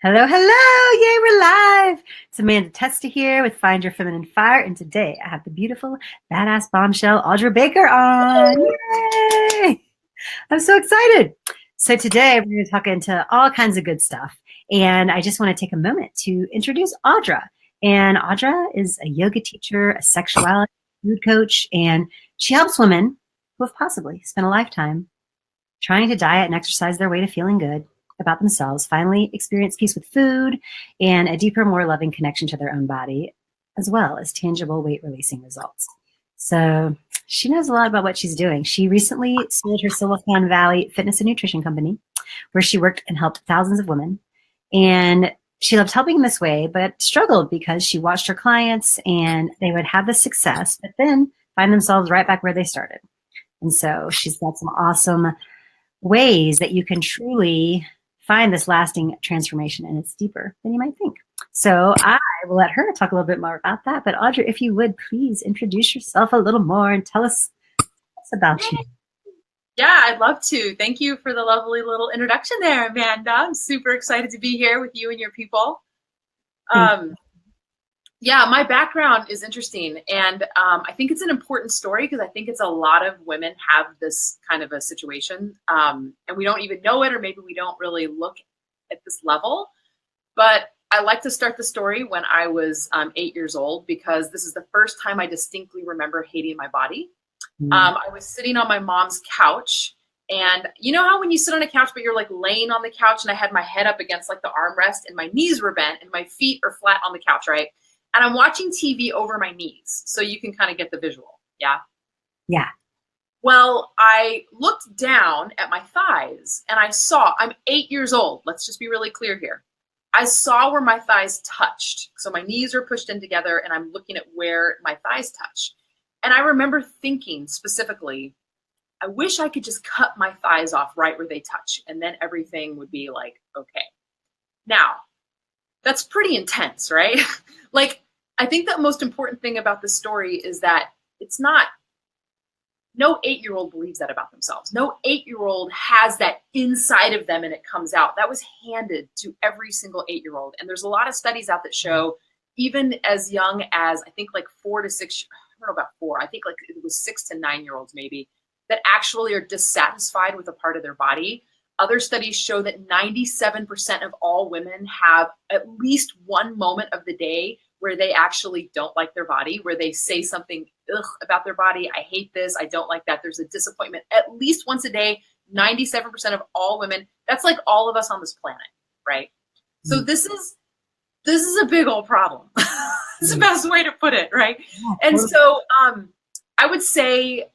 Hello, hello! Yay, we're live! It's Amanda Testa here with Find Your Feminine Fire, and today I have the beautiful, badass bombshell Audra Baker on. Yay! I'm so excited. So today we're going to talk into all kinds of good stuff, and I just want to take a moment to introduce Audra. And Audra is a yoga teacher, a sexuality food coach, and she helps women who have possibly spent a lifetime trying to diet and exercise their way to feeling good about themselves, finally experience peace with food and a deeper, more loving connection to their own body, as well as tangible weight releasing results. So she knows a lot about what she's doing. She recently sold her Silicon Valley fitness and nutrition company, where she worked and helped thousands of women. And she loved helping this way, but struggled because she watched her clients and they would have the success, but then find themselves right back where they started. And so she's got some awesome ways that you can truly find this lasting transformation, and it's deeper than you might think. So I will let her talk a little bit more about that. But Audra, if you would, please introduce yourself a little more and tell us about you. Yeah, I'd love to. Thank you for the lovely little introduction there, Amanda. I'm super excited to be here with you and your people. Yeah, my background is interesting, and I think it's an important story because I think it's a lot of women have this kind of a situation, and we don't even know it, or maybe we don't really look at this level. But I like to start the story when I was 8 years old, because this is the first time I distinctly remember hating my body. I was sitting on my mom's couch, and you know how when you sit on a couch, but you're like laying on the couch, and I had my head up against like the armrest, and my knees were bent, and my feet are flat on the couch, right? And I'm watching TV over my knees, so you can kind of get the visual. Yeah? Yeah. Well, I looked down at my thighs, and I saw, I'm 8 years old. Let's just be really clear here. I saw where my thighs touched. So my knees are pushed in together, and I'm looking at where my thighs touch. And I remember thinking specifically, I wish I could just cut my thighs off right where they touch, and then everything would be like, okay. Now, that's pretty intense, right? Like, I think the most important thing about this story is that it's not, no 8-year-old believes that about themselves. No 8-year-old has that inside of them and it comes out. That was handed to every single 8-year-old. And there's a lot of studies out that show, even as young as, I think like 4 to 6, I don't know about 4, I think like it was 6 to 9-year-olds maybe, that actually are dissatisfied with a part of their body. Other studies show that 97% of all women have at least one moment of the day where they actually don't like their body, where they say something about their body. I hate this. I don't like that. There's a disappointment at least once a day. 97% of all women. That's like all of us on this planet, right? So this is a big old problem. It's the best way to put it, right? And so I would say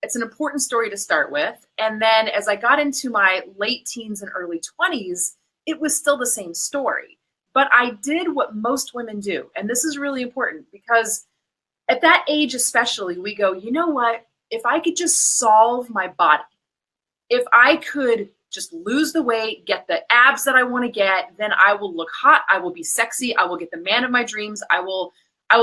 it's an important story to start with. And then as I got into my late teens and early 20s, it was still the same story. But I did what most women do. And this is really important because at that age especially, we go, you know what? If I could just solve my body, if I could just lose the weight, get the abs that I want to get, then I will look hot, I will be sexy, I will get the man of my dreams, I will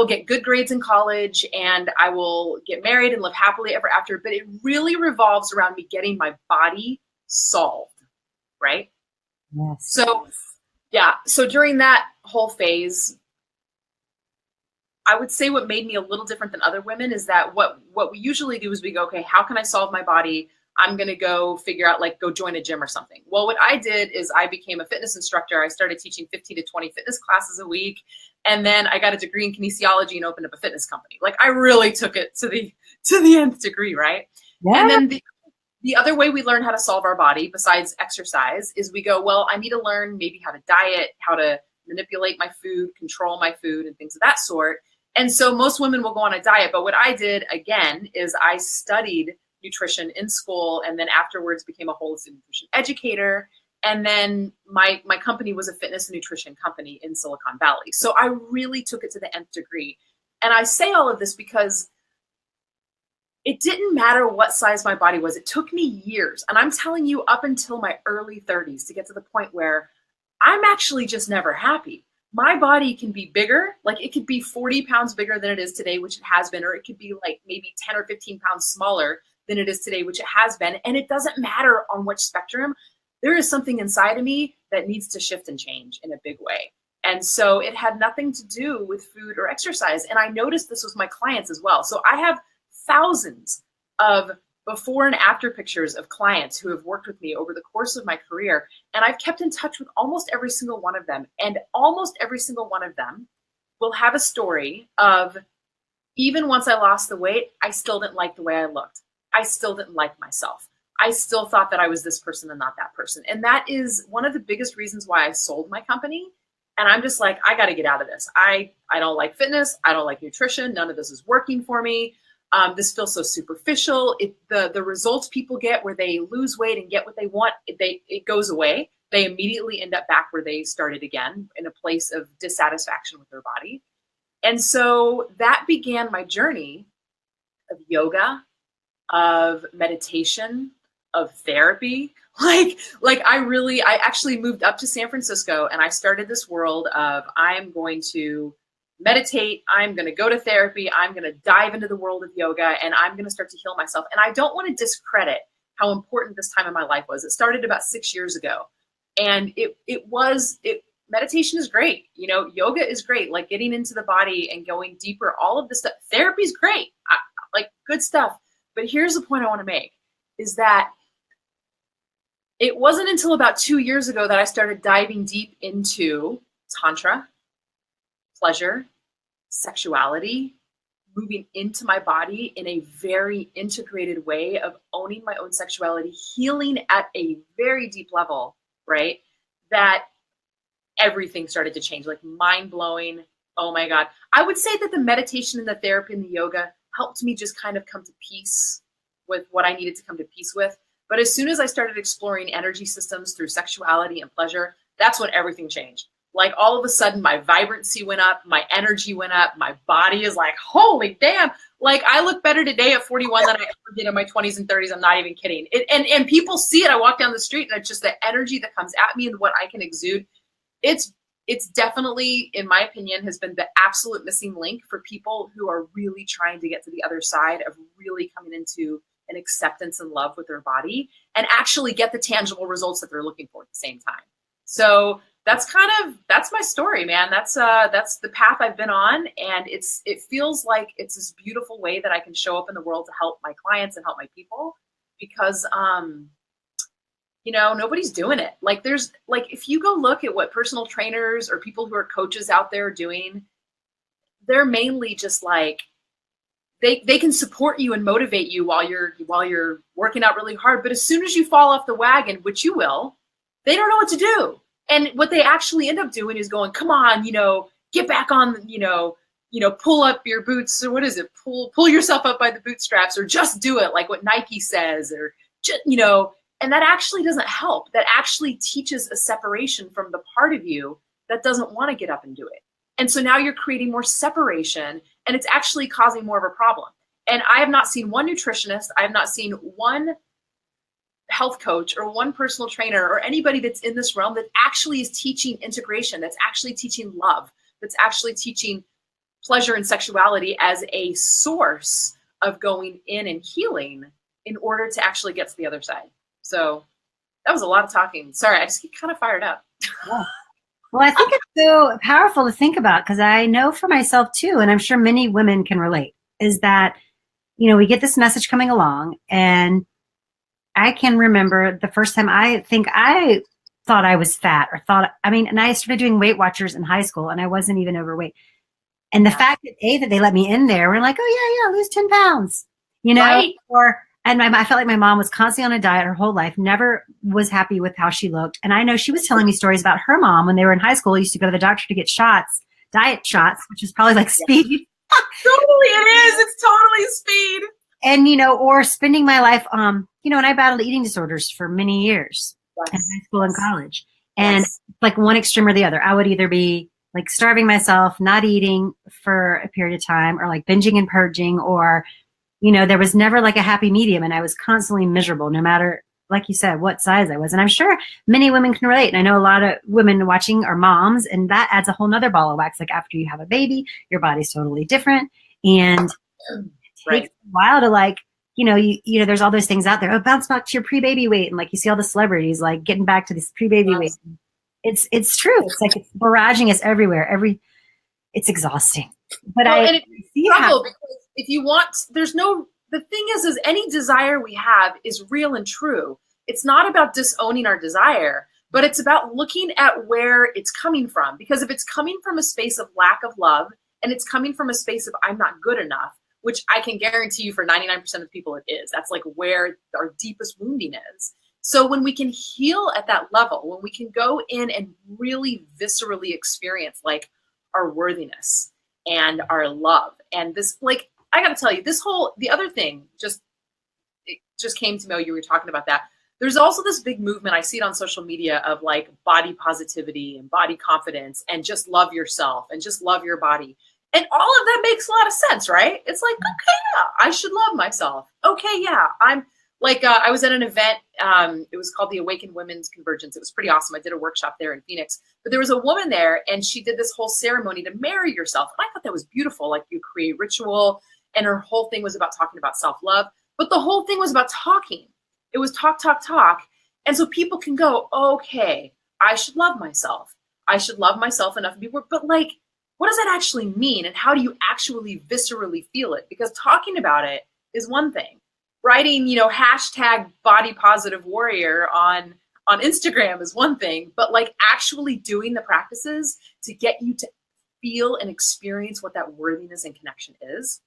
get good grades in college, and I will get married and live happily ever after. But it really revolves around me getting my body solved, right? Yes. So, yeah. So during that whole phase, I would say what made me a little different than other women is that what we usually do is we go, okay, how can I solve my body? I'm going to go figure out, like, go join a gym or something. Well, what I did is I became a fitness instructor. I started teaching 15 to 20 fitness classes a week. And then I got a degree in kinesiology and opened up a fitness company. Like, I really took it to the nth degree, right? Yeah. And then the other way we learn how to solve our body besides exercise is we go, well, I need to learn maybe how to diet, how to manipulate my food, control my food, and things of that sort. And so most women will go on a diet. But what I did, again, is I studied nutrition in school, and then afterwards became a holistic nutrition educator. And then my company was a fitness and nutrition company in Silicon Valley. So I really took it to the nth degree. And I say all of this because it didn't matter what size my body was. It took me years. And I'm telling you, up until my early 30s to get to the point where I'm actually just never happy. My body can be bigger, like it could be 40 pounds bigger than it is today, which it has been, or it could be like maybe 10 or 15 pounds smaller than it is today, which it has been. And it doesn't matter on which spectrum. there is something inside of me that needs to shift and change in a big way. And so it had nothing to do with food or exercise. And I noticed this with my clients as well. So I have thousands of before and after pictures of clients who have worked with me over the course of my career. And I've kept in touch with almost every single one of them. And almost every single one of them will have a story of, even once I lost the weight, I still didn't like the way I looked. I still didn't like myself. I still thought that I was this person and not that person. And that is one of the biggest reasons why I sold my company. And I'm just like, I got to get out of this. I don't like fitness. I don't like nutrition. None of this is working for me. This feels so superficial. The results people get where they lose weight and get what they want, it goes away. They immediately end up back where they started again, in a place of dissatisfaction with their body. And so that began my journey of yoga, of meditation, of therapy. I actually moved up to San Francisco and I started this world of, I'm going to meditate, I'm going to go to therapy, I'm going to dive into the world of yoga, and I'm going to start to heal myself. And I don't want to discredit how important this time in my life was. It started about 6 years ago. And meditation is great. Yoga is great. Like getting into the body and going deeper, all of this stuff. Therapy is great. Like good stuff. But here's the point I want to make is that it wasn't until about 2 years ago that I started diving deep into Tantra, pleasure, sexuality, moving into my body in a very integrated way of owning my own sexuality, healing at a very deep level, right? That everything started to change, like mind blowing. Oh my God. I would say that the meditation and the therapy and the yoga helped me just kind of come to peace with what I needed to come to peace with. But as soon as I started exploring energy systems through sexuality and pleasure, that's when everything changed. Like all of a sudden my vibrancy went up, my energy went up, my body is like, holy damn. Like I look better today at 41 than I ever did in my 20s and 30s. I'm not even kidding. And people see it. I walk down the street and it's just the energy that comes at me and what I can exude. It's definitely, in my opinion, has been the absolute missing link for people who are really trying to get to the other side of really coming into an acceptance and love with their body and actually get the tangible results that they're looking for at the same time. So that's my story, man. That's the path I've been on. And it feels like it's this beautiful way that I can show up in the world to help my clients and help my people because, nobody's doing it. If you go look at what personal trainers or people who are coaches out there are doing, they're mainly just like, they can support you and motivate you while you're working out really hard. But as soon as you fall off the wagon, which you will, they don't know what to do. And what they actually end up doing is going, come on, get back on, pull up your boots, or what is it? Pull yourself up by the bootstraps, or just do it, like what Nike says, or just, and that actually doesn't help. That actually teaches a separation from the part of you that doesn't want to get up and do it. And so now you're creating more separation, and it's actually causing more of a problem. And I have not seen one nutritionist, I have not seen one health coach or one personal trainer or anybody that's in this realm that actually is teaching integration, that's actually teaching love, that's actually teaching pleasure and sexuality as a source of going in and healing in order to actually get to the other side. So that was a lot of talking. Sorry, I just get kind of fired up. Yeah. Well, I think it's so powerful to think about because I know for myself too, and I'm sure many women can relate, is that, we get this message coming along, and I can remember the first time I think I thought I was fat and I started doing Weight Watchers in high school and I wasn't even overweight. And the fact that they let me in there, we're like, oh yeah, lose 10 pounds, Right. I felt like my mom was constantly on a diet her whole life, never was happy with how she looked. And I know she was telling me stories about her mom when they were in high school, used to go to the doctor to get diet shots, which is probably like speed. Totally, it is. It's totally speed. And, or spending my life, and I battled eating disorders for many years in high school and college. And like one extreme or the other, I would either be like starving myself, not eating for a period of time, or like binging and purging, or, there was never like a happy medium. And I was constantly miserable, no matter, like you said, what size I was. And I'm sure many women can relate. And I know a lot of women watching are moms, and that adds a whole nother ball of wax. Like after you have a baby, your body's totally different. And it takes a while to like there's all those things out there. Oh, bounce back to your pre-baby weight. And like, you see all the celebrities, like getting back to this pre-baby weight. It's true. It's like, it's barraging us everywhere. It's exhausting. But and it's struggle because if you want, the thing is any desire we have is real and true. It's not about disowning our desire, but it's about looking at where it's coming from. Because if it's coming from a space of lack of love, and it's coming from a space of I'm not good enough, which I can guarantee you for 99% of people it is. That's like where our deepest wounding is. So when we can heal at that level, when we can go in and really viscerally experience like our worthiness and our love, and this, like, I got to tell you, the other thing it just came to me. You were talking about that. There's also this big movement. I see it on social media of like body positivity and body confidence and just love yourself and just love your body. And all of that makes a lot of sense, right? It's like, okay, yeah, I should love myself. Okay, yeah, I'm like, I was at an event. It was called the Awakened Women's Convergence. It was pretty awesome. I did a workshop there in Phoenix. But there was a woman there, and she did this whole ceremony to marry yourself. And I thought that was beautiful. Like, you create ritual, and her whole thing was about talking about self-love. But the whole thing was about talking. It was talk, talk, talk. And so people can go, okay, I should love myself. I should love myself enough to be worth. But like, what does that actually mean? And how do you actually viscerally feel it? Because talking about it is one thing. Writing, hashtag body positive warrior on Instagram is one thing, but like actually doing the practices to get you to feel and experience what that worthiness and connection is,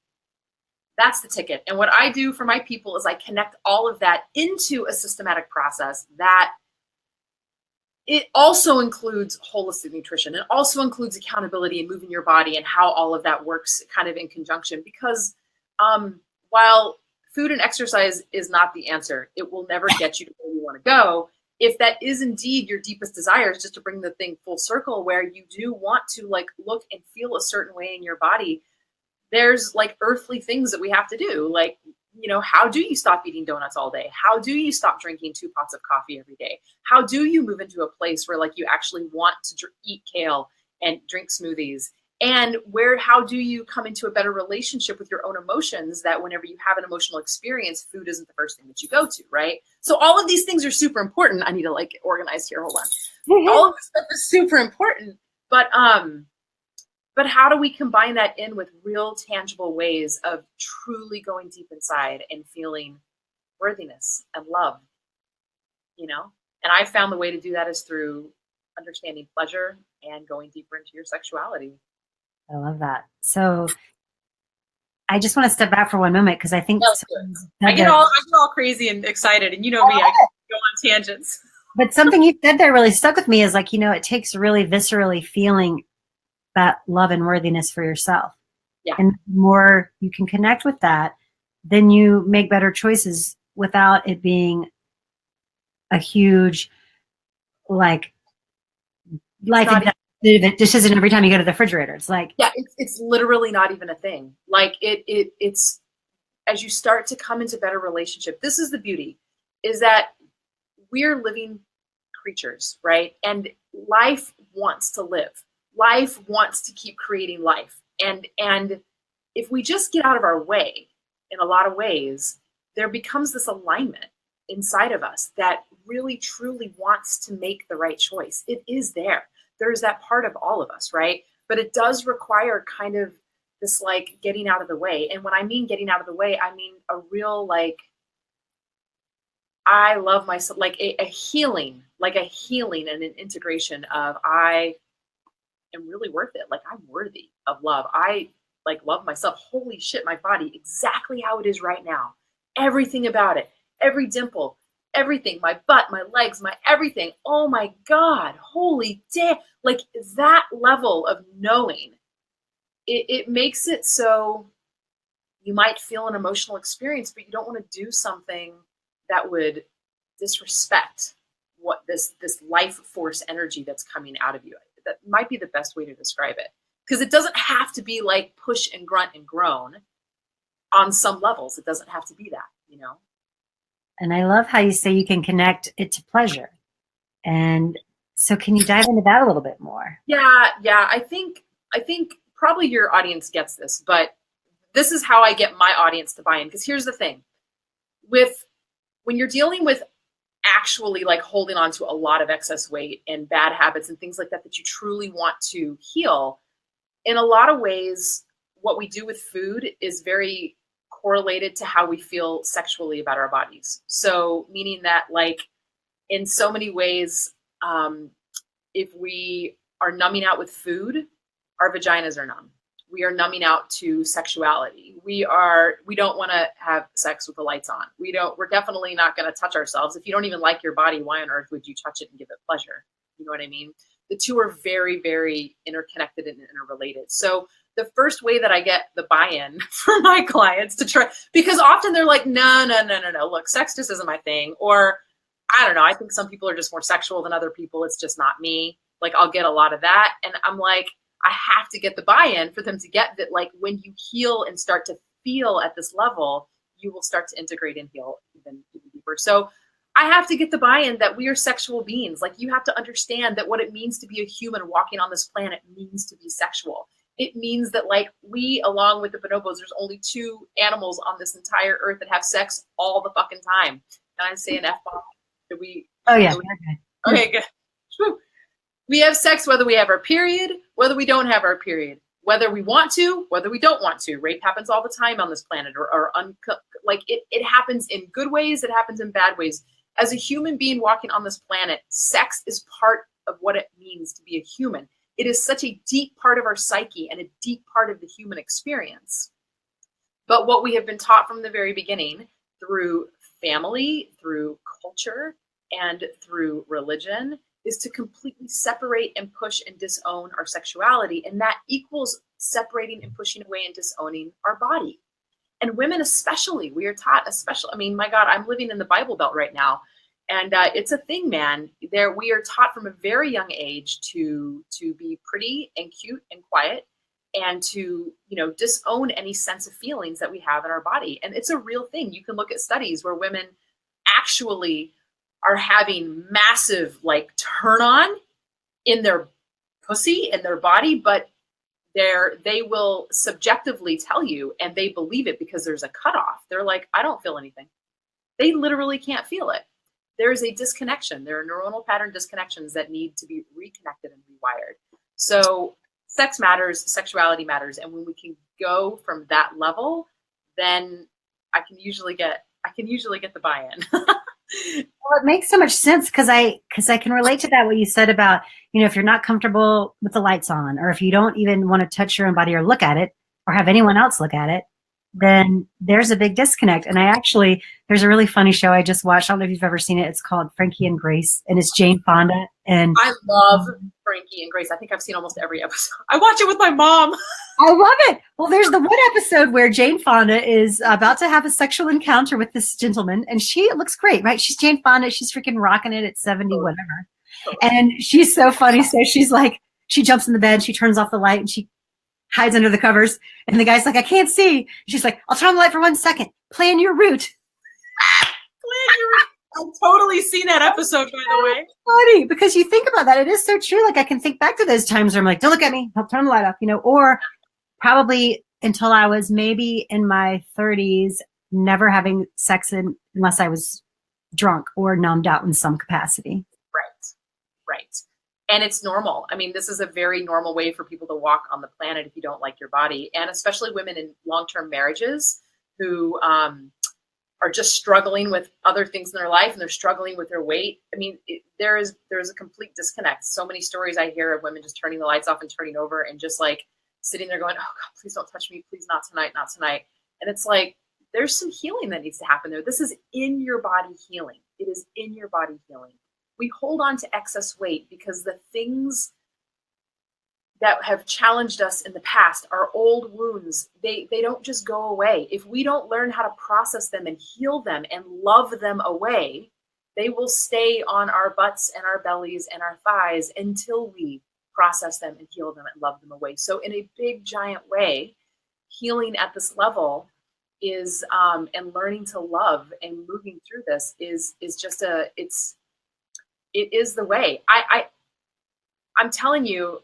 that's the ticket. And what I do for my people is I connect all of that into a systematic process that it also includes holistic nutrition. It also includes accountability and moving your body and how all of that works kind of in conjunction. Because while food and exercise is not the answer, it will never get you to where you want to go. If that is indeed your deepest desire, is just to bring the thing full circle where you do want to like look and feel a certain way in your body, there's like earthly things that we have to do. Like, how do you stop eating donuts all day? How do you stop drinking 2 pots of coffee every day? How do you move into a place where like you actually want to eat kale and drink smoothies? And how do you come into a better relationship with your own emotions, that whenever you have an emotional experience, food isn't the first thing that you go to, right? So all of these things are super important. I need to like get organized here. Hold on. Mm-hmm. All of this stuff is super important. But how do we combine that in with real tangible ways of truly going deep inside and feeling worthiness and love, And I found the way to do that is through understanding pleasure and going deeper into your sexuality. I love that. So I just want to step back for one moment because I think I get all crazy and excited, and me, I can go on tangents. But something you said there really stuck with me is like, it takes really viscerally feeling that love and worthiness for yourself. Yeah. And the more you can connect with that, then you make better choices without it being a huge like life and death decision every time you go to the refrigerator. It's like, yeah, it's literally not even a thing. Like it's as you start to come into better relationship, this is the beauty, is that we're living creatures, right? And life wants to live. Life wants to keep creating life. And if we just get out of our way in a lot of ways, there becomes this alignment inside of us that really truly wants to make the right choice. It is there. There's that part of all of us, right? But it does require kind of this like getting out of the way. And when I mean getting out of the way, I mean a real like, I love myself, like a healing and an integration of I am really worth it. Like I'm worthy of love. I like love myself. Holy shit, my body exactly how it is right now. Everything about it, every dimple, everything, my butt, my legs, my everything. Oh my God, holy damn. Like that level of knowing, it makes it so you might feel an emotional experience, but you don't want to do something that would disrespect what this life force energy that's coming out of you. That might be the best way to describe it. Because it doesn't have to be like push and grunt and groan on some levels. It doesn't have to be that, you know? And I love how you say you can connect it to pleasure. And so can you dive into that a little bit more? Yeah. I think probably your audience gets this, but this is how I get my audience to buy in. Because here's the thing. when you're dealing with actually like holding on to a lot of excess weight and bad habits and things like that that you truly want to heal, in a lot of ways, what we do with food is very correlated to how we feel sexually about our bodies. So meaning that like in so many ways, if we are numbing out with food, our vaginas are numb. We are numbing out to sexuality. We don't want to have sex with the lights on. We're definitely not going to touch ourselves. If you don't even like your body, why on earth would you touch it and give it pleasure? You know what I mean? The two are very, very interconnected and interrelated. So the first way that I get the buy-in for my clients to try, because often they're like, no, look, sex just isn't my thing. Or I don't know, I think some people are just more sexual than other people. It's just not me. Like I'll get a lot of that. And I'm like, I have to get the buy-in for them to get that, like when you heal and start to feel at this level, you will start to integrate and heal even deeper. So I have to get the buy-in that we are sexual beings. Like you have to understand that what it means to be a human walking on this planet means to be sexual. It means that like we, along with the bonobos, there's only 2 animals on this entire earth that have sex all the fucking time. Can I say an F-bomb? Did we? Oh yeah. Okay, good. Whew. We have sex whether we have our period, whether we don't have our period, whether we want to, whether we don't want to. Rape happens all the time on this planet, like it happens in good ways, it happens in bad ways. As a human being walking on this planet, sex is part of what it means to be a human. It is such a deep part of our psyche and a deep part of the human experience. But what we have been taught from the very beginning through family, through culture, and through religion is to completely separate and push and disown our sexuality. And that equals separating and pushing away and disowning our body. And women especially, we are taught especially, I mean, my God, I'm living in the Bible Belt right now. And it's a thing, man. We are taught from a very young age to be pretty and cute and quiet and to, disown any sense of feelings that we have in our body. And it's a real thing. You can look at studies where women actually are having massive like turn on in their pussy and their body, but they will subjectively tell you, and they believe it because there's a cutoff. They're like, I don't feel anything. They literally can't feel it. There is a disconnection. There are neuronal pattern disconnections that need to be reconnected and rewired. So sex matters, sexuality matters. And when we can go from that level, then I can usually get the buy-in. Well, it makes so much sense because I can relate to that, what you said about, if you're not comfortable with the lights on, or if you don't even want to touch your own body or look at it or have anyone else look at it, then there's a big disconnect. And there's a really funny show I just watched. I don't know if you've ever seen it. It's called Frankie and Grace, and it's Jane Fonda. And I love Frankie and Grace. I think I've seen almost every episode. I watch it with my mom. I love it. Well, there's the one episode where Jane Fonda is about to have a sexual encounter with this gentleman, and she looks great, right? She's Jane Fonda. She's freaking rocking it at 70, whatever. And she's so funny. So she's like, she jumps in the bed, she turns off the light, and she hides under the covers. And the guy's like, I can't see. She's like, I'll turn on the light for 1 second. Plan your route. I've totally seen that episode, by the way. Funny, because you think about that. It is so true. Like I can think back to those times where I'm like, don't look at me. I'll turn the light off, or probably until I was maybe in my 30s, never having sex unless I was drunk or numbed out in some capacity. Right. And it's normal. I mean, this is a very normal way for people to walk on the planet if you don't like your body. And especially women in long-term marriages who are just struggling with other things in their life, and they're struggling with their weight. I mean, there is a complete disconnect. So many stories I hear of women just turning the lights off and turning over and just like sitting there going, oh God, please don't touch me. Please, not tonight, not tonight. And it's like, there's some healing that needs to happen there. This is in your body healing. It is in your body healing. We hold on to excess weight because the things that have challenged us in the past, our old wounds, they don't just go away. If we don't learn how to process them and heal them and love them away, they will stay on our butts and our bellies and our thighs until we process them and heal them and love them away. So in a big, giant way, healing at this level is, and learning to love and moving through this is just it is the way. I'm telling you,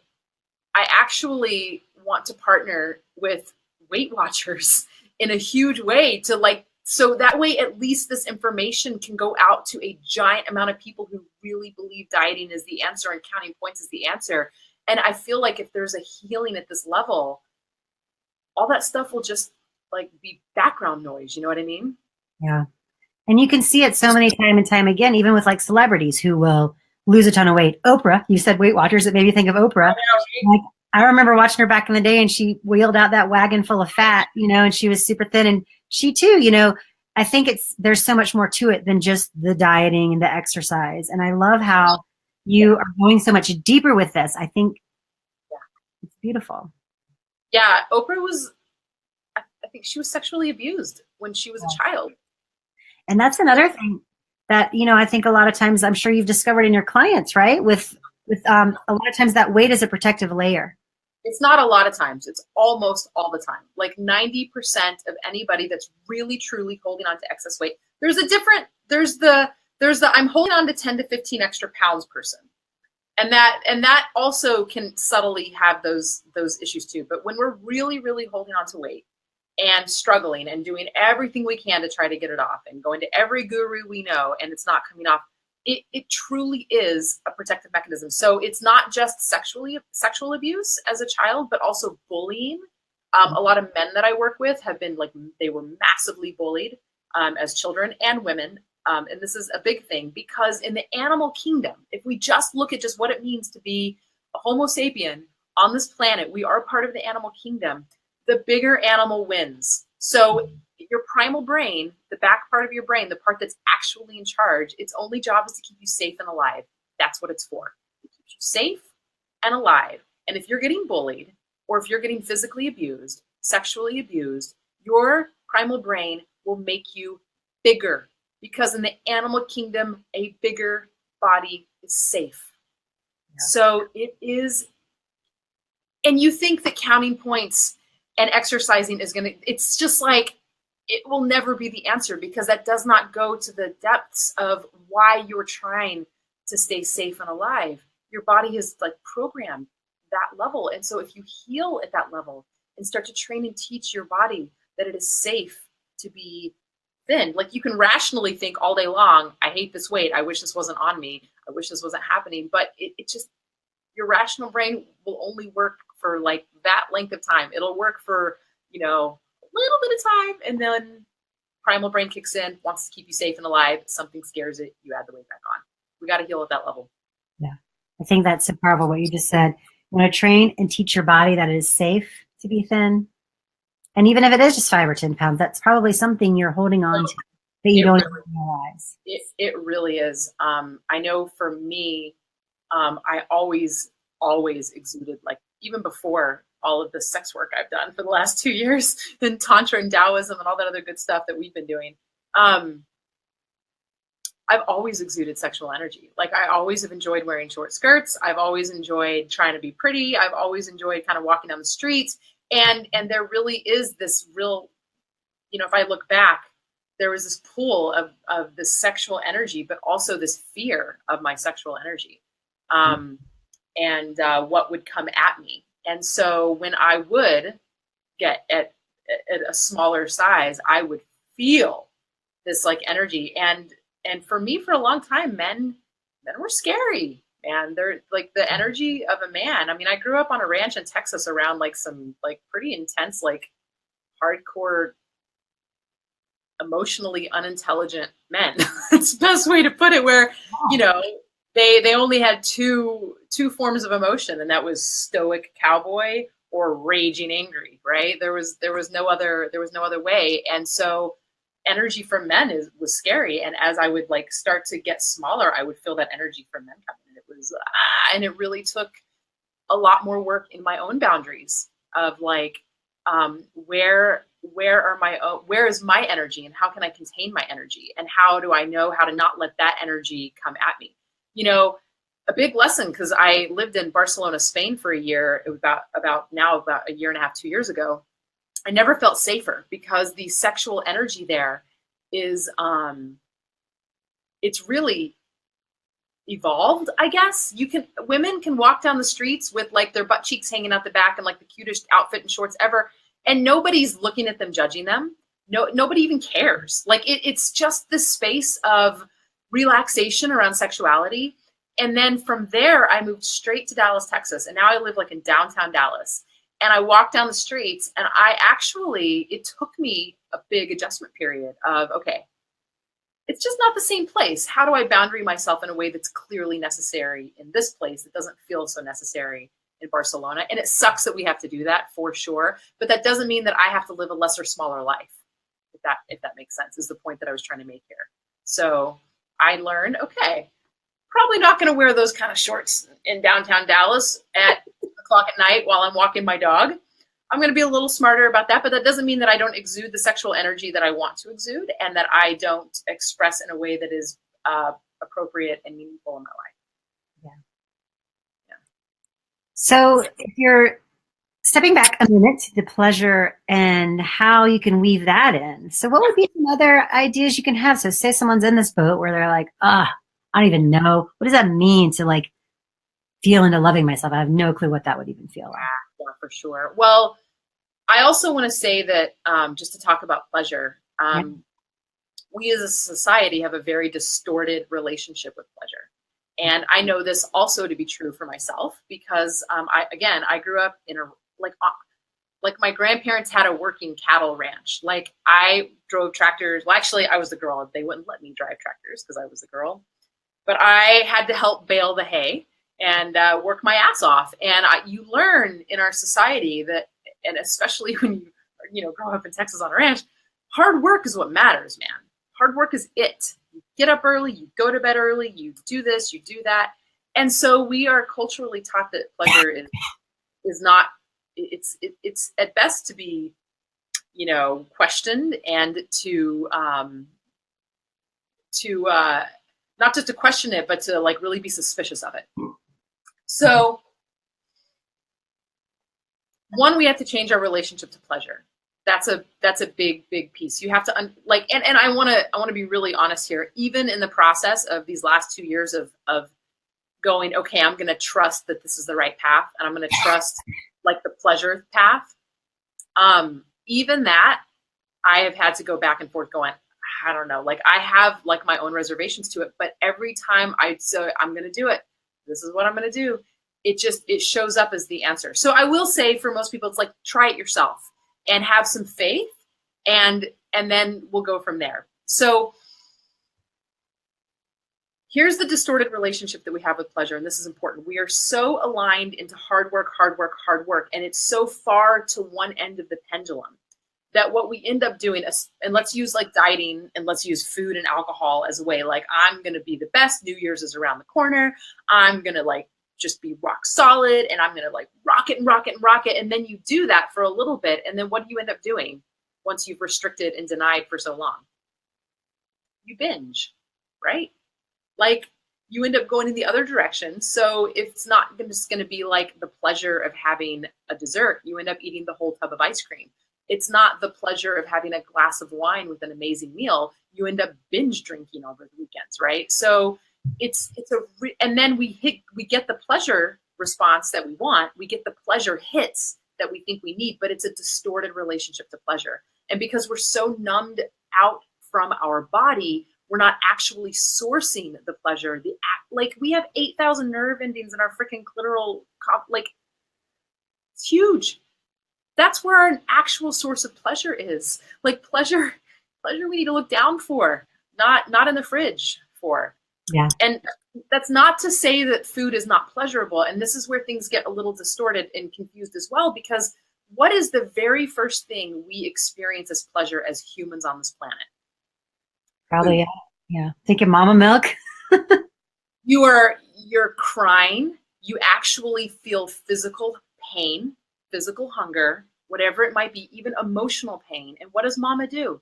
I actually want to partner with Weight Watchers in a huge way to like So that way, at least this information can go out to a giant amount of people who really believe dieting is the answer and counting points is the answer. And I feel like if there's a healing at this level, all that stuff will just like be background noise. You know what I mean? Yeah. And you can see it so many time and time again, even with like celebrities who will lose a ton of weight. Oprah, you said Weight Watchers, it made me think of Oprah. Like, I remember watching her back in the day, and she wheeled out that wagon full of fat, you know, and she was super thin. And she too, you know, I think there's so much more to it than just the dieting and the exercise. And I love how you are going so much deeper with this. I think it's beautiful. Yeah, Oprah was, I think she was sexually abused when she was a child. And that's another thing that, you know, I think a lot of times I'm sure you've discovered in your clients, right? With a lot of times that weight is a protective layer. It's not a lot of times. It's almost all the time. Like 90% of anybody that's really truly holding on to excess weight. There's the I'm holding on to 10 to 15 extra pounds person. And that also can subtly have those issues too. But when we're really, really holding on to weight and struggling and doing everything we can to try to get it off and going to every guru we know and it's not coming off, it truly is a protective mechanism. So it's not just sexual abuse as a child, but also bullying. A lot of men that I work with have been they were massively bullied as children and women. And this is a big thing because in the animal kingdom, if we just look at just what it means to be a Homo sapien on this planet, we are part of the animal kingdom. The bigger animal wins. So your primal brain, the back part of your brain, the part that's actually in charge, its only job is to keep you safe and alive. That's what it's for. It keeps you safe and alive. And if you're getting bullied or if you're getting physically abused, sexually abused, your primal brain will make you bigger because in the animal kingdom, a bigger body is safe. Yeah. So it is, and you think that counting points and exercising is it's just like, it will never be the answer because that does not go to the depths of why you're trying to stay safe and alive. Your body is like programmed that level. And so if you heal at that level and start to train and teach your body that it is safe to be thin, like you can rationally think all day long, I hate this weight. I wish this wasn't on me. I wish this wasn't happening. But it just, your rational brain will only work for like that length of time. It'll work for, you know, little bit of time, and then primal brain kicks in, wants to keep you safe and alive. Something scares it, you add the weight back on. We got to heal at that level. Yeah, I think that's so powerful what you just said. You want to train and teach your body that it is safe to be thin, and even if it is just 5 or 10 pounds, that's probably something you're holding on to that you don't even realize. It really is. I know for me, I always exuded, like even before all of the sex work I've done for the last 2 years in Tantra and Taoism and all that other good stuff that we've been doing. I've always exuded sexual energy. Like I always have enjoyed wearing short skirts. I've always enjoyed trying to be pretty. I've always enjoyed kind of walking down the streets. And there really is this real, you know, if I look back, there was this pool of this sexual energy, but also this fear of my sexual energy and what would come at me. And so when I would get at a smaller size, I would feel this like energy. And for me, for a long time, men were scary, man. They're like the energy of a man. I mean, I grew up on a ranch in Texas around like some like pretty intense, like hardcore, emotionally unintelligent men. It's the best way to put it, where, you know, they only had two forms of emotion, and that was stoic cowboy or raging angry, right? There was no other way. And so energy from men was scary. And as I would like start to get smaller, I would feel that energy from men coming in. It was and it really took a lot more work in my own boundaries of like where is my energy, and how can I contain my energy, and how do I know how to not let that energy come at me? You know, a big lesson, because I lived in Barcelona, Spain for a year, about a year and a half, 2 years ago. I never felt safer because the sexual energy there is, it's really evolved, I guess. Women can walk down the streets with like their butt cheeks hanging out the back and like the cutest outfit and shorts ever, and nobody's looking at them, judging them. nobody even cares. Like it's just this space of relaxation around sexuality. And then from there, I moved straight to Dallas, Texas. And now I live like in downtown Dallas. And I walk down the streets and it took me a big adjustment period of, okay, it's just not the same place. How do I boundary myself in a way that's clearly necessary in this place that doesn't feel so necessary in Barcelona? And it sucks that we have to do that for sure. But that doesn't mean that I have to live a lesser, smaller life. If that makes sense, is the point that I was trying to make here. So I learned, okay, probably not going to wear those kind of shorts in downtown Dallas at 8:00 at night while I'm walking my dog. I'm going to be a little smarter about that, but that doesn't mean that I don't exude the sexual energy that I want to exude and that I don't express in a way that is appropriate and meaningful in my life. Yeah. So if you're stepping back a minute to the pleasure and how you can weave that in. So what would be some other ideas you can have? So say someone's in this boat where they're like, I don't even know. What does that mean to like feel into loving myself? I have no clue what that would even feel like. Yeah, for sure. Well, I also want to say that just to talk about pleasure, we as a society have a very distorted relationship with pleasure. And I know this also to be true for myself because I grew up in a, like my grandparents had a working cattle ranch. Like I drove tractors. Well, actually I was the girl. They wouldn't let me drive tractors because I was the girl, but I had to help bale the hay and work my ass off. And you learn in our society that, and especially when you grow up in Texas on a ranch, hard work is what matters, man. Hard work is it. You get up early, you go to bed early, you do this, you do that. And so we are culturally taught that pleasure is not, it's at best to be, questioned and to not just to question it, but to like really be suspicious of it. So one, we have to change our relationship to pleasure. That's a big piece. You have to and I want to be really honest here. Even in the process of these last 2 years of going, okay, I'm going to trust that this is the right path, and I'm going to trust like the pleasure path. Even that, I have had to go back and forth, going, I don't know. Like I have like my own reservations to it, but every time I'm going to do it. This is what I'm going to do. It shows up as the answer. So I will say for most people, it's like, try it yourself and have some faith and then we'll go from there. So here's the distorted relationship that we have with pleasure. And this is important. We are so aligned into hard work. And it's so far to one end of the pendulum that what we end up doing, and let's use like dieting and let's use food and alcohol as a way, like I'm going to be the best. New Year's is around the corner. I'm going to like just be rock solid and I'm going to like rock it. And then you do that for a little bit. And then what do you end up doing once you've restricted and denied for so long? You binge, right? Like you end up going in the other direction. So it's not just going to be like the pleasure of having a dessert. You end up eating the whole tub of ice cream. It's not the pleasure of having a glass of wine with an amazing meal. You end up binge drinking over the weekends, right? So and then we get the pleasure response that we want. We get the pleasure hits that we think we need, but it's a distorted relationship to pleasure. And because we're so numbed out from our body, we're not actually sourcing the pleasure. Like we have 8,000 nerve endings in our freaking clitoral, like it's huge. That's where our actual source of pleasure is. Like pleasure we need to look down for, not in the fridge for. Yeah. And that's not to say that food is not pleasurable. And this is where things get a little distorted and confused as well, because what is the very first thing we experience as pleasure as humans on this planet? Probably, yeah. Thinking mama milk. You're crying. You actually feel physical pain, physical hunger, whatever it might be, even emotional pain. And what does mama do?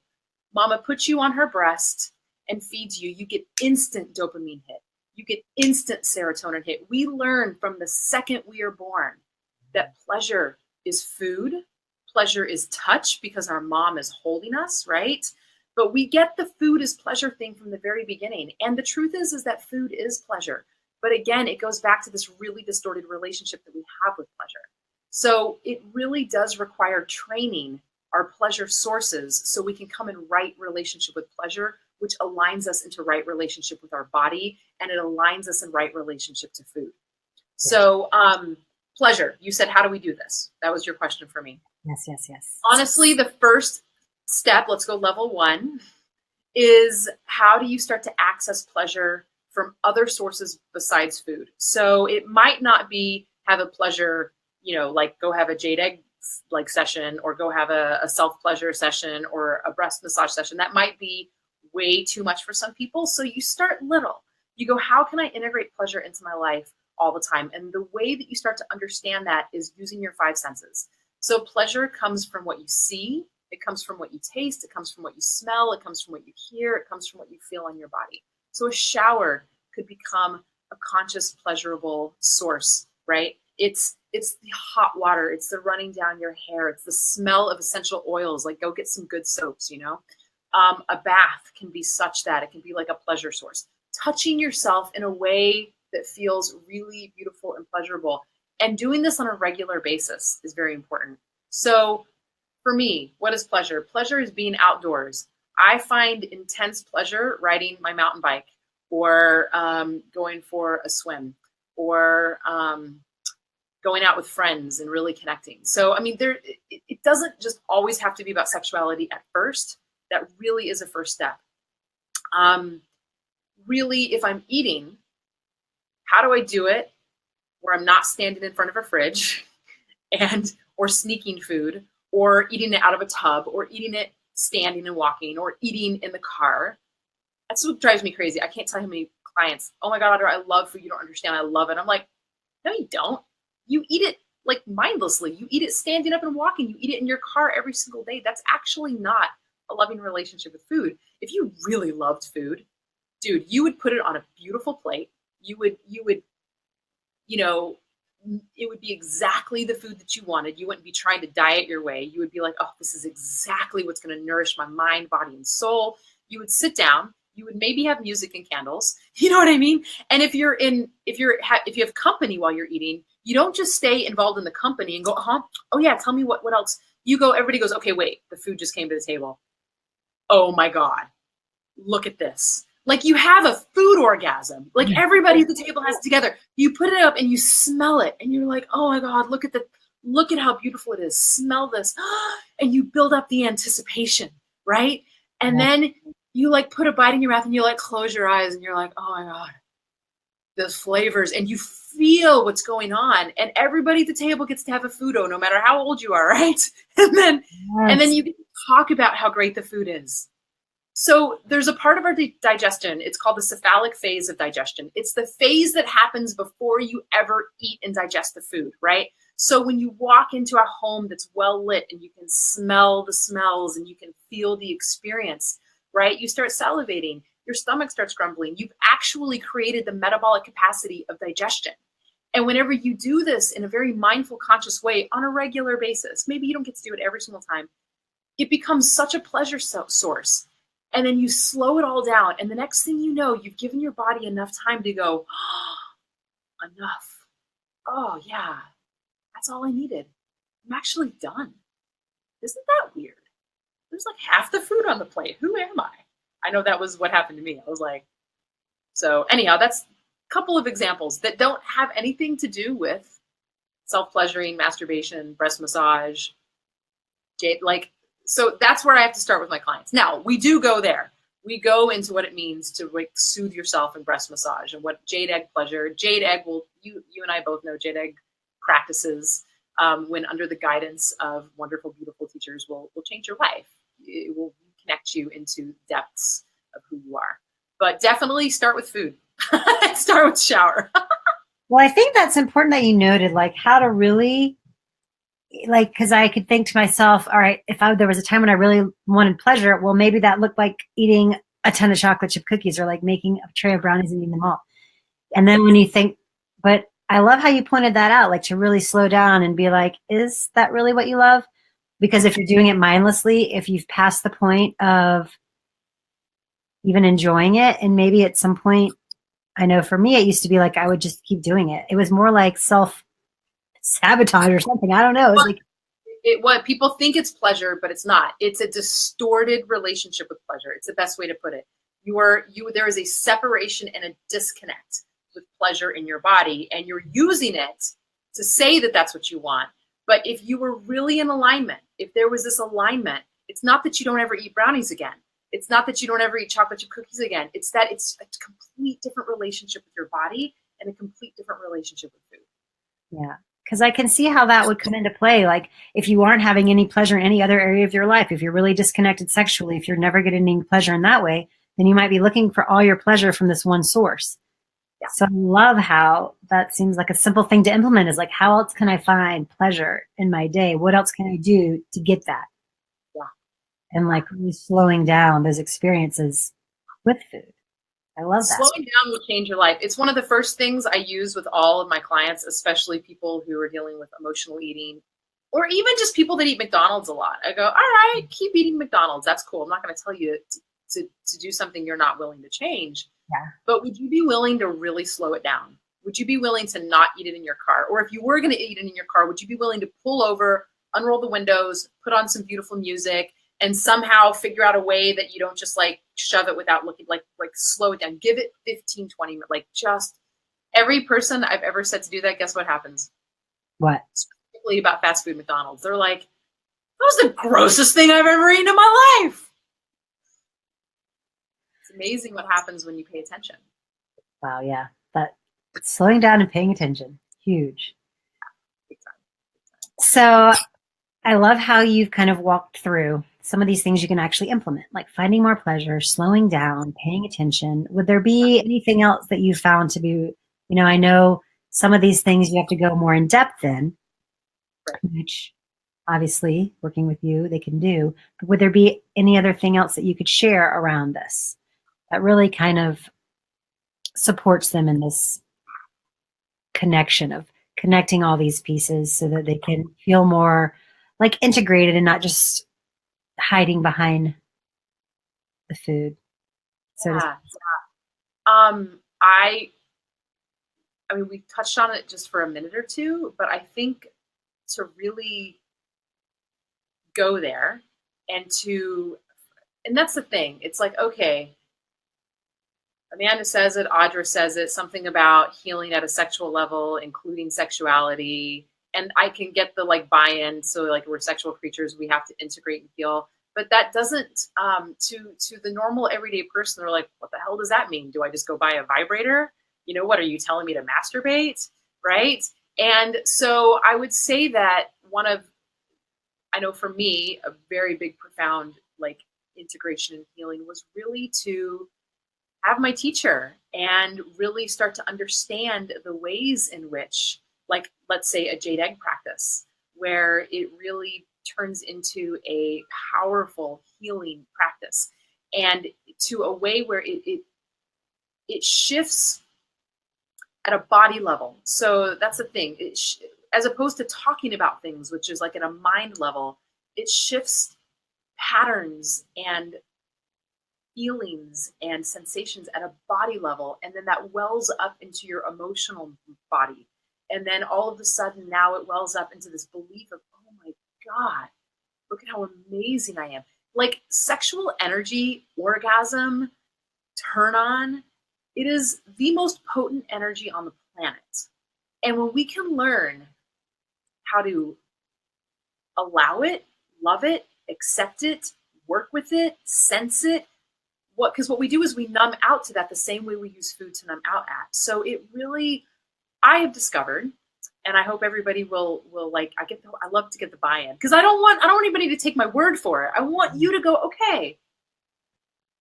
Mama puts you on her breast and feeds you. You get instant dopamine hit. You get instant serotonin hit. We learn from the second we are born that pleasure is food. Pleasure is touch because our mom is holding us, right? But we get the food is pleasure thing from the very beginning. And the truth is that food is pleasure. But again, it goes back to this really distorted relationship that we have with pleasure. So it really does require training our pleasure sources, so we can come in right relationship with pleasure, which aligns us into right relationship with our body, and it aligns us in right relationship to food. So pleasure, you said, how do we do this? That was your question for me. Yes. Honestly, the first step, let's go level 1, is how do you start to access pleasure from other sources besides food? So it might not be have a pleasure, like go have a jade egg like session, or go have a self-pleasure session, or a breast massage session. That might be way too much for some people. So you start little. You go, how can I integrate pleasure into my life all the time? And the way that you start to understand that is using your 5 senses. So pleasure comes from what you see, it comes from what you taste, it comes from what you smell, it comes from what you hear, it comes from what you feel on your body. So a shower could become a conscious, pleasurable source, right? It's the hot water, it's the running down your hair, it's the smell of essential oils, like go get some good soaps, A bath can be such that it can be like a pleasure source. Touching yourself in a way that feels really beautiful and pleasurable, and doing this on a regular basis is very important. So for me, what is pleasure? Pleasure is being outdoors. I find intense pleasure riding my mountain bike, or going for a swim, or going out with friends and really connecting. So, it doesn't just always have to be about sexuality at first. That really is a first step. Really, if I'm eating, how do I do it where I'm not standing in front of a fridge or sneaking food, or eating it out of a tub, or eating it standing and walking, or eating in the car? That's what drives me crazy. I can't tell how many clients, oh my God, Audra, I love food. You don't understand. I love it. I'm like, no, you don't. You eat it like mindlessly. You eat it standing up and walking. You eat it in your car every single day. That's actually not a loving relationship with food. If you really loved food, dude, you would put it on a beautiful plate. You would, it would be exactly the food that you wanted. You wouldn't be trying to diet your way. You would be like, oh, this is exactly what's going to nourish my mind, body, and soul. You would sit down. You would maybe have music and candles. You know what I mean? And if you have company while you're eating, you don't just stay involved in the company and go, oh yeah, tell me what else. You go, everybody goes, okay, wait, the food just came to the table. Oh my God, look at this. Like you have a food orgasm. Like everybody at the table has it together. You put it up and you smell it and you're like, oh my God, look at how beautiful it is. Smell this. And you build up the anticipation, right? And then you like put a bite in your mouth and you like close your eyes and you're like, oh my God, the flavors, and you feel what's going on. And everybody at the table gets to have a foodo, no matter how old you are, right? And then you talk about how great the food is. So there's a part of our digestion. It's called the cephalic phase of digestion. It's the phase that happens before you ever eat and digest the food, right? So when you walk into a home that's well lit and you can smell the smells and you can feel the experience, right? You start salivating, your stomach starts grumbling. You've actually created the metabolic capacity of digestion. And whenever you do this in a very mindful, conscious way on a regular basis, maybe you don't get to do it every single time, it becomes such a pleasure source. And then you slow it all down. And the next thing you know, you've given your body enough time to go, oh, enough. Oh, yeah, that's all I needed. I'm actually done. Isn't that weird? There's like half the food on the plate. Who am I? I know that was what happened to me. I was like, so anyhow, that's a couple of examples that don't have anything to do with self-pleasuring, masturbation, breast massage, so that's where I have to start with my clients. Now, we do go there. We go into what it means to like soothe yourself in breast massage and what jade egg pleasure. Jade egg you and I both know jade egg practices when under the guidance of wonderful, beautiful teachers will change your life. It will connect you into depths of who you are. But definitely start with food. Start with shower. Well, I think that's important that you noted, like how to really, like, because I could think to myself, all right, if there was a time when I really wanted pleasure, well, maybe that looked like eating a ton of chocolate chip cookies or like making a tray of brownies and eating them all. And then when you think, but I love how you pointed that out, like to really slow down and be like, is that really what you love? Because if you're doing it mindlessly, if you've passed the point of even enjoying it, and maybe at some point, I know for me, it used to be like I would just keep doing it. It was more like self-sabotage or something. I don't know. It's like, What people think it's pleasure, but it's not. It's a distorted relationship with pleasure. It's the best way to put it. There is a separation and a disconnect with pleasure in your body, and you're using it to say that that's what you want. But if you were really in alignment, if there was this alignment, it's not that you don't ever eat brownies again. It's not that you don't ever eat chocolate chip cookies again. It's that it's a complete different relationship with your body and a complete different relationship with food. Yeah. Because I can see how that would come into play. Like if you aren't having any pleasure in any other area of your life, if you're really disconnected sexually, if you're never getting any pleasure in that way, then you might be looking for all your pleasure from this one source. Yeah. So I love how that seems like a simple thing to implement is like, how else can I find pleasure in my day? What else can I do to get that? Yeah. And like really slowing down those experiences with food. I love that. Slowing down will change your life. It's one of the first things I use with all of my clients, especially people who are dealing with emotional eating, or even just people that eat McDonald's a lot. I go, all right, keep eating McDonald's. That's cool. I'm not going to tell you to do something you're not willing to change. Yeah. But would you be willing to really slow it down? Would you be willing to not eat it in your car? Or if you were going to eat it in your car, would you be willing to pull over, unroll the windows, put on some beautiful music, and somehow figure out a way that you don't just like shove it without looking, like slow it down, give it 15, 20 minutes, like just every person I've ever said to do that, guess what happens? What? Specifically about fast food McDonald's. They're like, that was the grossest thing I've ever eaten in my life. It's amazing what happens when you pay attention. Wow. Yeah. But slowing down and paying attention, huge. Big time. So I love how you've kind of walked through some of these things you can actually implement, like finding more pleasure, slowing down, paying attention. Would there be anything else that you found to be, I know some of these things you have to go more in depth in, which obviously working with you, they can do. But would there be any other thing else that you could share around this that really kind of supports them in this connection of connecting all these pieces so that they can feel more like integrated and not just hiding behind the food? So I mean, we touched on it just for a minute or two, but I think to really go there and that's the thing. It's like, okay, Amanda says it, Audra says it, something about healing at a sexual level, including sexuality. And I can get the like buy-in. So like we're sexual creatures, we have to integrate and heal. But that doesn't, to the normal everyday person, they're like, what the hell does that mean? Do I just go buy a vibrator? What are you telling me to masturbate? Right? And so I would say that I know for me, a very big, profound like integration and healing was really to have my teacher and really start to understand the ways in which, like, let's say a jade egg practice, where it really turns into a powerful healing practice and to a way where it shifts at a body level. So that's the thing. As opposed to talking about things, which is like at a mind level, it shifts patterns and feelings and sensations at a body level. And then that wells up into your emotional body. And then all of a sudden now it wells up into this belief of, oh my God, look at how amazing I am. Like sexual energy, orgasm, turn on, it is the most potent energy on the planet. And when we can learn how to allow it, love it, accept it, work with it, sense it, because what we do is we numb out to that the same way we use food to numb out at. So it really, I have discovered, and I hope everybody will like, I love to get the buy-in because I don't want anybody to take my word for it. I want you to go, okay,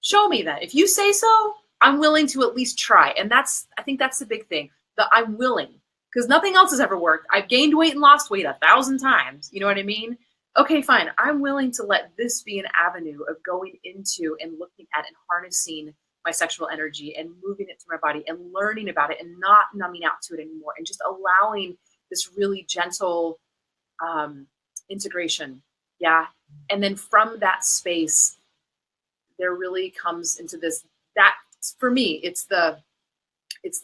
show me that. If you say so, I'm willing to at least try. And I think that's the big thing, that I'm willing, because nothing else has ever worked. I've gained weight and lost weight 1,000 times. You know what I mean? Okay, fine. I'm willing to let this be an avenue of going into and looking at and harnessing my sexual energy and moving it through my body and learning about it and not numbing out to it anymore and just allowing this really gentle integration. Yeah. And then from that space, there really comes into this, that for me, it's the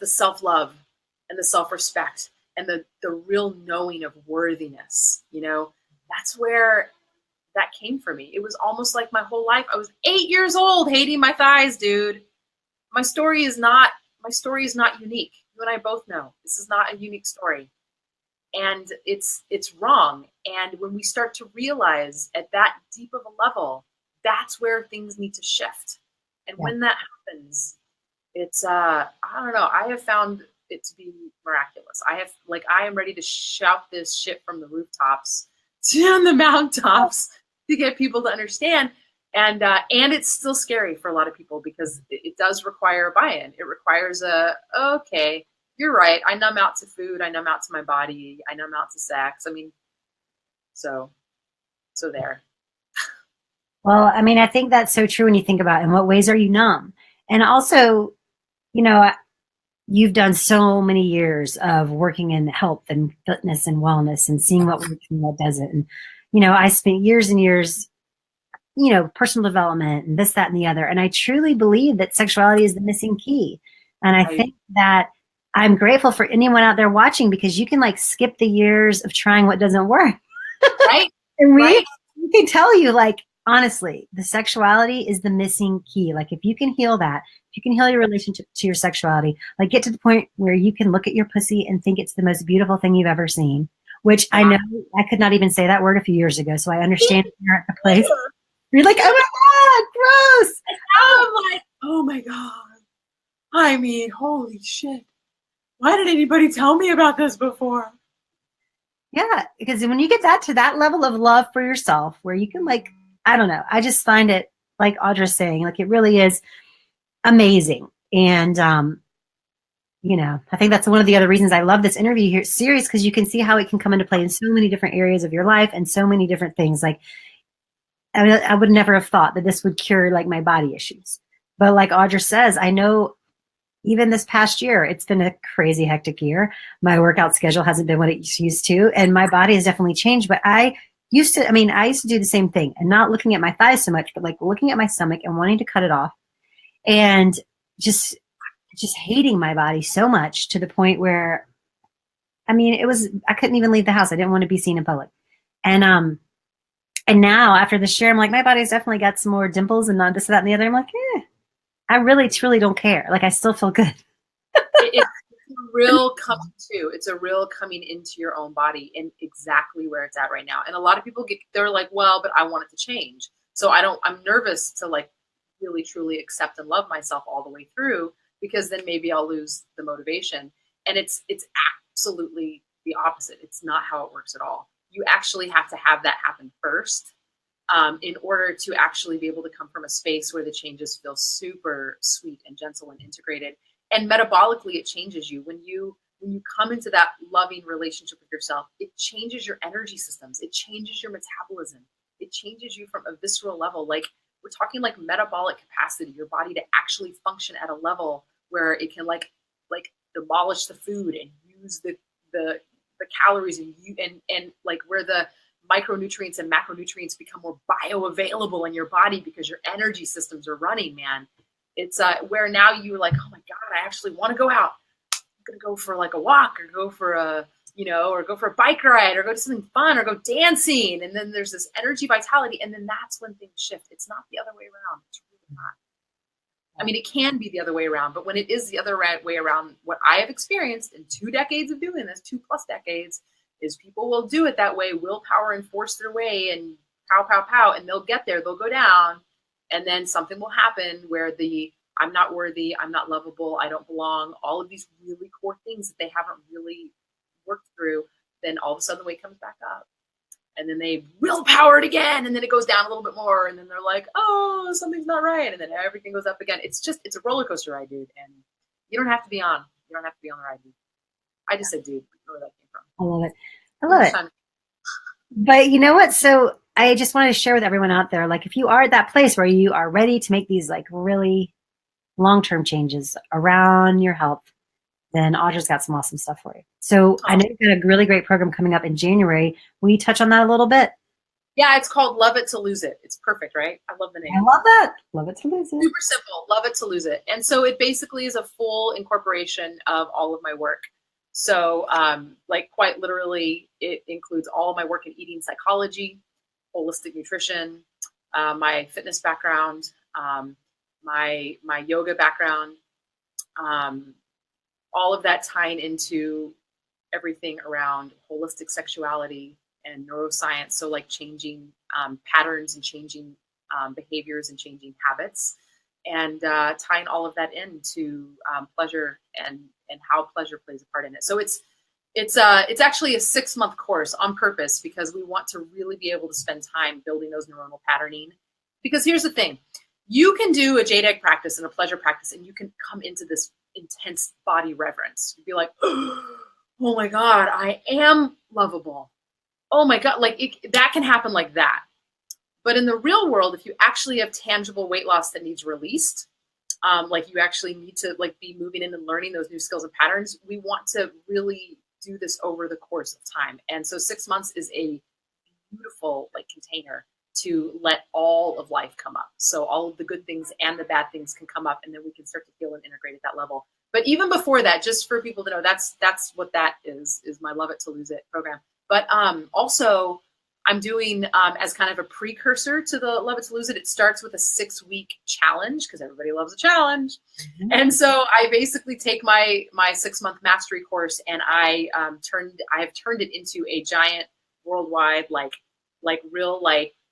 self-love and the self-respect and the real knowing of worthiness. that's where that came for me. It was almost like my whole life. I was 8 years old hating my thighs, dude. My story is not unique. You and I both know this is not a unique story. And it's wrong. And when we start to realize at that deep of a level, that's where things need to shift. And when that happens, it's I don't know, I have found it to be miraculous. I am ready to shout this shit from the rooftops to the mountaintops to get people to understand. And it's still scary for a lot of people because it does require a buy-in. It requires okay, you're right. I numb out to food. I numb out to my body. I numb out to sex. I mean, so there. Well, I mean, I think that's so true when you think about in what ways are you numb? And also, you know, you've done so many years of working in health and fitness and wellness and seeing what works and what doesn't. And, you know, I spent years and years, you know, personal development and this, that, and the other. And I truly believe that sexuality is the missing key. And I think that I'm grateful for anyone out there watching because you can like skip the years of trying what doesn't work. Right. And we can tell you, like, honestly, the sexuality is the missing key. Like if you can heal that, if you can heal your relationship to your sexuality, like get to the point where you can look at your pussy and think it's the most beautiful thing you've ever seen, which I know I could not even say that word a few years ago. So I understand you're at the place. You're like, oh my God, gross. I'm like, oh my God. I mean, holy shit. Why did anybody tell me about this before? Yeah, because when you get that to that level of love for yourself, where you can like, I don't know, I just find it, like Audra's saying, like it really is amazing. And, you know, I think that's one of the other reasons I love this interview here series, because you can see how it can come into play in so many different areas of your life and so many different things. Like, I would never have thought that this would cure like my body issues. But like Audra says, I know even this past year, it's been a crazy hectic year. My workout schedule hasn't been what it used to, and my body has definitely changed. But I used to do the same thing and not looking at my thighs so much, but like looking at my stomach and wanting to cut it off and just hating my body so much to the point where, I mean, I couldn't even leave the house. I didn't want to be seen in public. And now after this year, I'm like, my body's definitely got some more dimples and not this, that, and the other. I'm like, I really, truly don't care. Like, I still feel good. It's a real coming to. It's a real coming into your own body and exactly where it's at right now. And a lot of people they're like, well, but I want it to change. So I'm nervous to like really, truly accept and love myself all the way through, because then maybe I'll lose the motivation. And it's absolutely the opposite. It's not how it works at all. You actually have to have that happen first. In order to actually be able to come from a space where the changes feel super sweet and gentle and integrated. And metabolically, it changes you. When you come into that loving relationship with yourself, it changes your energy systems. It changes your metabolism. It changes you from a visceral level. Like, we're talking like metabolic capacity, your body to actually function at a level where it can like demolish the food and use the calories and like where the micronutrients and macronutrients become more bioavailable in your body because your energy systems are running, man. It's where now you're like, oh my God, I actually want to go out. I'm going to go for like a walk or go for or go for a bike ride or go to something fun or go dancing. And then there's this energy vitality. And then that's when things shift. It's not the other way around. It's really not. I mean, it can be the other way around, but when it is the other way around, what I have experienced in 2 decades of doing this, 2+ decades, is people will do it that way, willpower and force their way and pow, and they'll get there, they'll go down, and then something will happen where I'm not worthy, I'm not lovable, I don't belong, all of these really core things that they haven't really worked through, then all of a sudden the weight comes back up. And then they willpower it again, and then it goes down a little bit more, and then they're like, oh, something's not right, and then everything goes up again. It's a roller coaster ride, dude, and you don't have to be on. You don't have to be on the ride, dude. I just said, dude, where that came from. I love it. But you know what? So I just wanted to share with everyone out there, like, if you are at that place where you are ready to make these like really long-term changes around your health, then Audra's got some awesome stuff for you. So I know you've got a really great program coming up in January. Will you touch on that a little bit? Yeah, it's called Love It to Lose It. It's perfect, right? I love the name. I love that. Love It to Lose It. Super simple. Love It to Lose It. And so it basically is a full incorporation of all of my work. So, like quite literally, it includes all of my work in eating psychology, holistic nutrition, my fitness background, my yoga background, um, all of that tying into everything around holistic sexuality and neuroscience. So, like changing patterns and changing behaviors and changing habits, and tying all of that into pleasure and how pleasure plays a part in it. So it's actually a 6-month course on purpose because we want to really be able to spend time building those neuronal patterning. Because here's the thing, you can do a jade egg practice and a pleasure practice, and you can come into this intense body reverence. You'd be like, oh my God, I am lovable. Oh my God, like that can happen like that. But in the real world, if you actually have tangible weight loss that needs released, like you actually need to like be moving in and learning those new skills and patterns, we want to really do this over the course of time. And so 6 months is a beautiful like container to let all of life come up. So all of the good things and the bad things can come up, and then we can start to heal and integrate at that level. But even before that, just for people to know, that's what that is my Love It to Lose It program. But also I'm doing as kind of a precursor to the Love It to Lose It. It starts with a 6-week challenge because everybody loves a challenge. Mm-hmm. And so I basically take my 6-month mastery course, and I have turned it into a giant worldwide, like real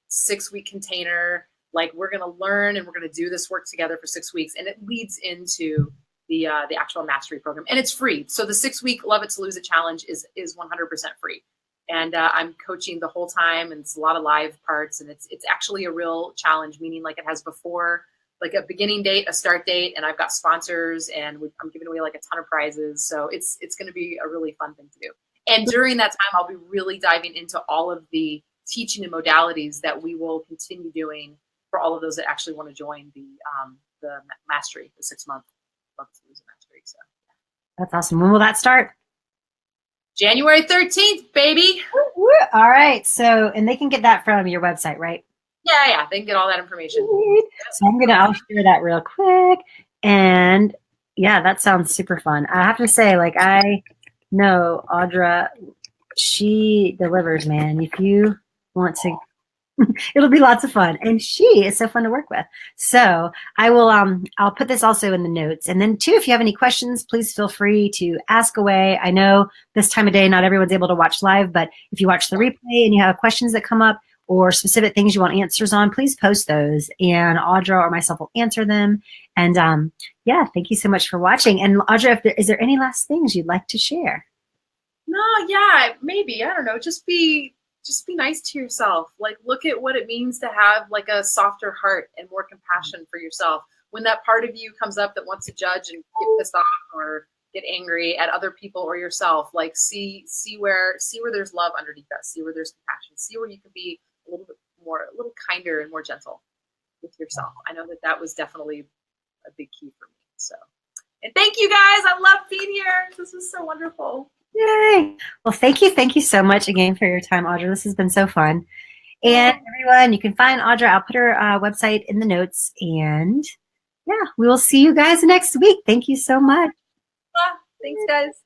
6-week container. Like we're going to learn and we're going to do this work together for 6 weeks. And it leads into the actual mastery program, and it's free. So the 6-week Love It to Lose It challenge is 100% free. And I'm coaching the whole time, and it's a lot of live parts, and it's actually a real challenge, meaning like it has before, like a beginning date, a start date, and I've got sponsors, and I'm giving away like a ton of prizes. So it's going to be a really fun thing to do. And during that time, I'll be really diving into all of the teaching and modalities that we will continue doing for all of those that actually want to join the mastery, the 6-month Love It to Lose It mastery. So that's awesome. When will that start? January 13th, baby. Woo-woo. All right. So, and they can get that from your website, right? Yeah. They can get all that information. So I'll share that real quick. And yeah, that sounds super fun. I have to say, like, I know Audra, she delivers, man. If you want to, it'll be lots of fun. And she is so fun to work with. So I will, I'll put this also in the notes. And then too, if you have any questions, please feel free to ask away. I know this time of day, not everyone's able to watch live, but if you watch the replay and you have questions that come up or specific things you want answers on, please post those, and Audra or myself will answer them. And yeah, thank you so much for watching. And Audra, is there any last things you'd like to share? No, yeah, maybe. I don't know. Just be nice to yourself. Like, look at what it means to have like a softer heart and more compassion for yourself. When that part of you comes up that wants to judge and get pissed off or get angry at other people or yourself, like see where there's love underneath that. See where there's compassion. See where you can be a little kinder and more gentle with yourself. I know that was definitely a big key for me. So, and thank you guys. I love being here. This was so wonderful. Yay. Well, thank you so much again for your time, Audra. This has been so fun. And everyone, you can find Audra. I'll put her website in the notes. And yeah, we will see you guys next week. Thank you so much. Thanks, guys.